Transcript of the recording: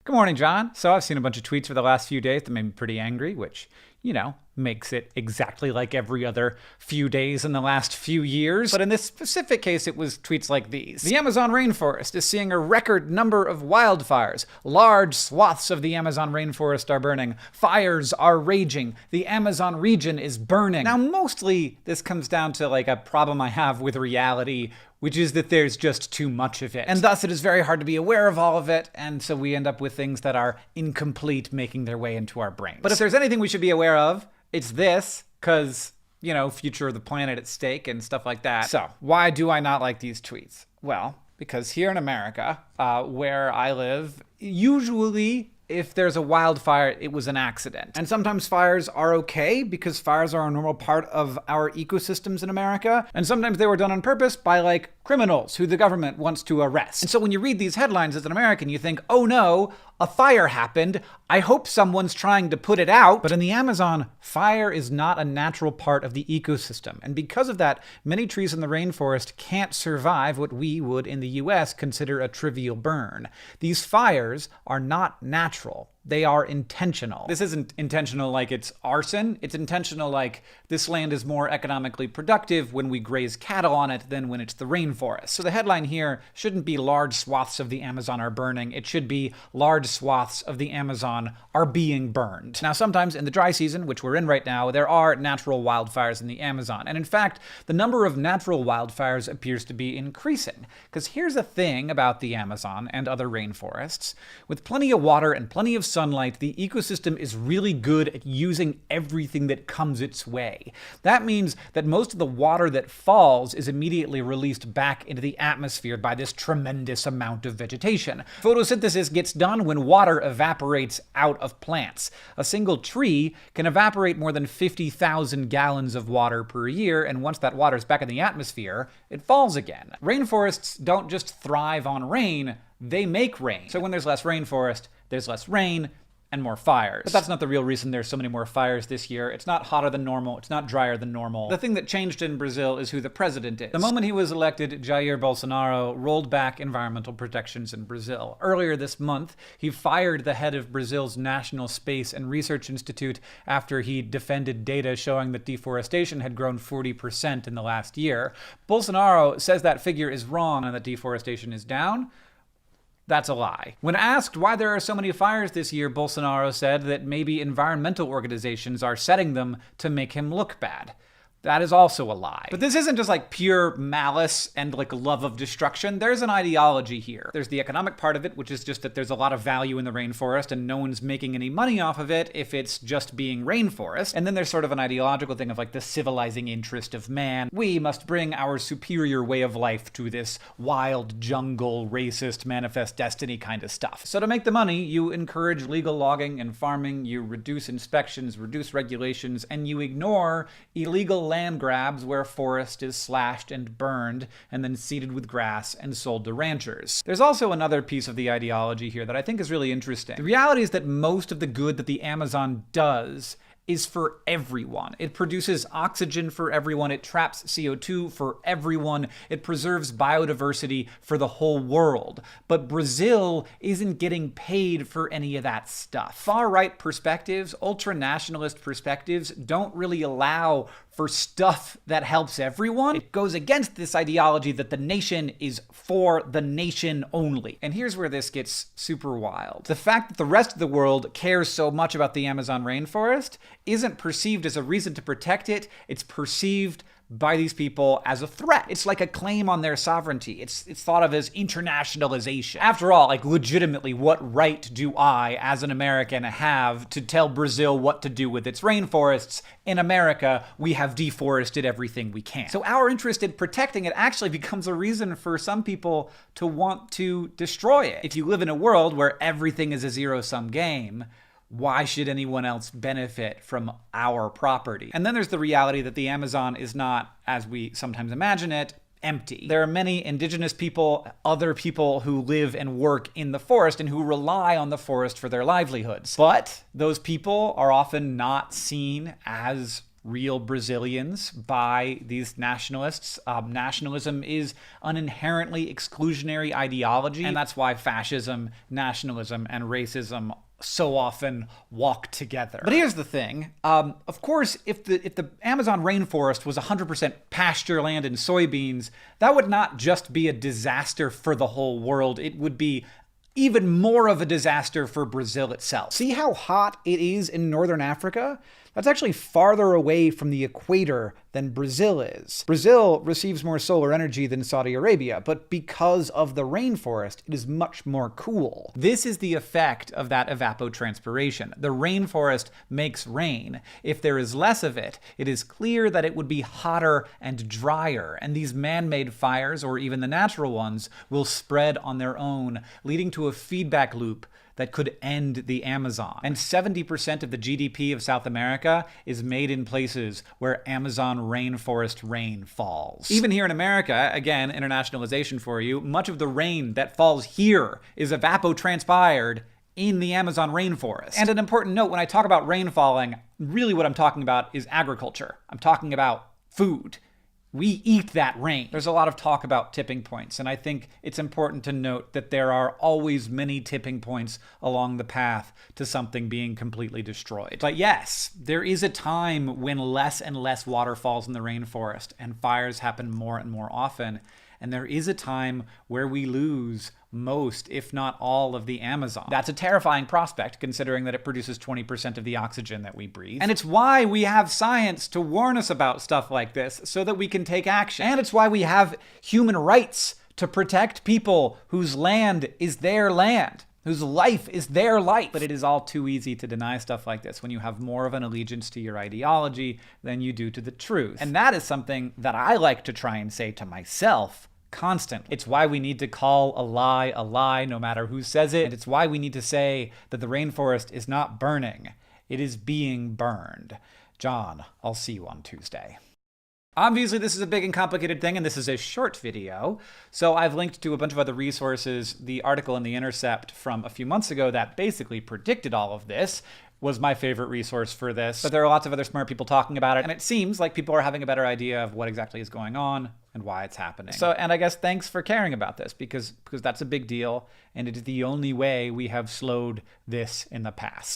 Good morning, John. So I've seen a bunch of tweets for the last few days that made me pretty angry, which, makes it exactly like every other few days in the last few years. But in this specific case, it was tweets like these. The Amazon rainforest is seeing a record number of wildfires. Large swaths of the Amazon rainforest are burning. Fires are raging. The Amazon region is burning. Now, mostly this comes down to like a problem I have with reality, which is that there's just too much of it. And thus it is very hard to be aware of all of it, and so we end up with things that are incomplete making their way into our brains. But if there's anything we should be aware of, it's this, because, future of the planet at stake and stuff like that. So, why do I not like these tweets? Well, because here in America, where I live, usually if there's a wildfire, it was an accident. And sometimes fires are okay because fires are a normal part of our ecosystems in America. And sometimes they were done on purpose by criminals who the government wants to arrest. And so when you read these headlines as an American, you think, oh no, a fire happened. I hope someone's trying to put it out. But in the Amazon, fire is not a natural part of the ecosystem. And because of that, many trees in the rainforest can't survive what we would in the US consider a trivial burn. These fires are not natural. They are intentional. This isn't intentional like it's arson. It's intentional like this land is more economically productive when we graze cattle on it than when it's the rainforest. So the headline here shouldn't be large swaths of the Amazon are burning. It should be large swaths of the Amazon are being burned. Now, sometimes in the dry season, which we're in right now, there are natural wildfires in the Amazon. And in fact, the number of natural wildfires appears to be increasing. Because here's the thing about the Amazon and other rainforests. With plenty of water and plenty of sunlight, the ecosystem is really good at using everything that comes its way. That means that most of the water that falls is immediately released back into the atmosphere by this tremendous amount of vegetation. Photosynthesis gets done when water evaporates out of plants. A single tree can evaporate more than 50,000 gallons of water per year, and once that water is back in the atmosphere, it falls again. Rainforests don't just thrive on rain, they make rain. So when there's less rainforest, there's less rain and more fires. But that's not the real reason there's so many more fires this year. It's not hotter than normal. It's not drier than normal. The thing that changed in Brazil is who the president is. The moment he was elected, Jair Bolsonaro rolled back environmental protections in Brazil. Earlier this month, he fired the head of Brazil's National Space and Research Institute after he defended data showing that deforestation had grown 40% in the last year. Bolsonaro says that figure is wrong and that deforestation is down. That's a lie. When asked why there are so many fires this year, Bolsonaro said that maybe environmental organizations are setting them to make him look bad. That is also a lie. But this isn't just pure malice and love of destruction. There's an ideology here. There's the economic part of it, which is just that there's a lot of value in the rainforest and no one's making any money off of it if it's just being rainforest. And then there's sort of an ideological thing of the civilizing interest of man. We must bring our superior way of life to this wild jungle, racist, manifest destiny kind of stuff. So to make the money, you encourage legal logging and farming, you reduce inspections, reduce regulations, and you ignore illegal land grabs where forest is slashed and burned and then seeded with grass and sold to ranchers. There's also another piece of the ideology here that I think is really interesting. The reality is that most of the good that the Amazon does is for everyone. It produces oxygen for everyone. It traps CO2 for everyone. It preserves biodiversity for the whole world. But Brazil isn't getting paid for any of that stuff. Far-right perspectives, ultra-nationalist perspectives don't really allow for stuff that helps everyone. It goes against this ideology that the nation is for the nation only. And here's where this gets super wild. The fact that the rest of the world cares so much about the Amazon rainforest isn't perceived as a reason to protect it. It's perceived by these people as a threat. It's like a claim on their sovereignty. It's thought of as internationalization. After all, legitimately, what right do I, as an American, have to tell Brazil what to do with its rainforests? In America, we have deforested everything we can. So our interest in protecting it actually becomes a reason for some people to want to destroy it. If you live in a world where everything is a zero-sum game, why should anyone else benefit from our property? And then there's the reality that the Amazon is not, as we sometimes imagine it, empty. There are many indigenous people, other people who live and work in the forest and who rely on the forest for their livelihoods. But those people are often not seen as real Brazilians by these nationalists. Nationalism is an inherently exclusionary ideology, and that's why fascism, nationalism, and racism so often walk together. But here's the thing. Of course, if the Amazon rainforest was 100% pasture land and soybeans, that would not just be a disaster for the whole world. It would be even more of a disaster for Brazil itself. See how hot it is in northern Africa? That's actually farther away from the equator than Brazil is. Brazil receives more solar energy than Saudi Arabia, but because of the rainforest, it is much more cool. This is the effect of that evapotranspiration. The rainforest makes rain. If there is less of it, it is clear that it would be hotter and drier, and these man-made fires, or even the natural ones, will spread on their own, leading to a feedback loop that could end the Amazon. And 70% of the GDP of South America is made in places where Amazon rainforest rain falls. Even here in America, again, internationalization for you, much of the rain that falls here is evapotranspired in the Amazon rainforest. And an important note, when I talk about rain falling, really what I'm talking about is agriculture. I'm talking about food. We eat that rain. There's a lot of talk about tipping points, and I think it's important to note that there are always many tipping points along the path to something being completely destroyed. But yes, there is a time when less and less water falls in the rainforest and fires happen more and more often. And there is a time where we lose most, if not all, of the Amazon. That's a terrifying prospect, considering that it produces 20% of the oxygen that we breathe. And it's why we have science to warn us about stuff like this, so that we can take action. And it's why we have human rights to protect people whose land is their land, whose life is their life. But it is all too easy to deny stuff like this when you have more of an allegiance to your ideology than you do to the truth. And that is something that I like to try and say to myself constantly. It's why we need to call a lie, no matter who says it. And it's why we need to say that the rainforest is not burning. It is being burned. John, I'll see you on Tuesday. Obviously, this is a big and complicated thing, and this is a short video, so I've linked to a bunch of other resources. The article in The Intercept from a few months ago that basically predicted all of this was my favorite resource for this, but there are lots of other smart people talking about it, and it seems like people are having a better idea of what exactly is going on and why it's happening. So, and I guess thanks for caring about this, because that's a big deal, and it is the only way we have slowed this in the past.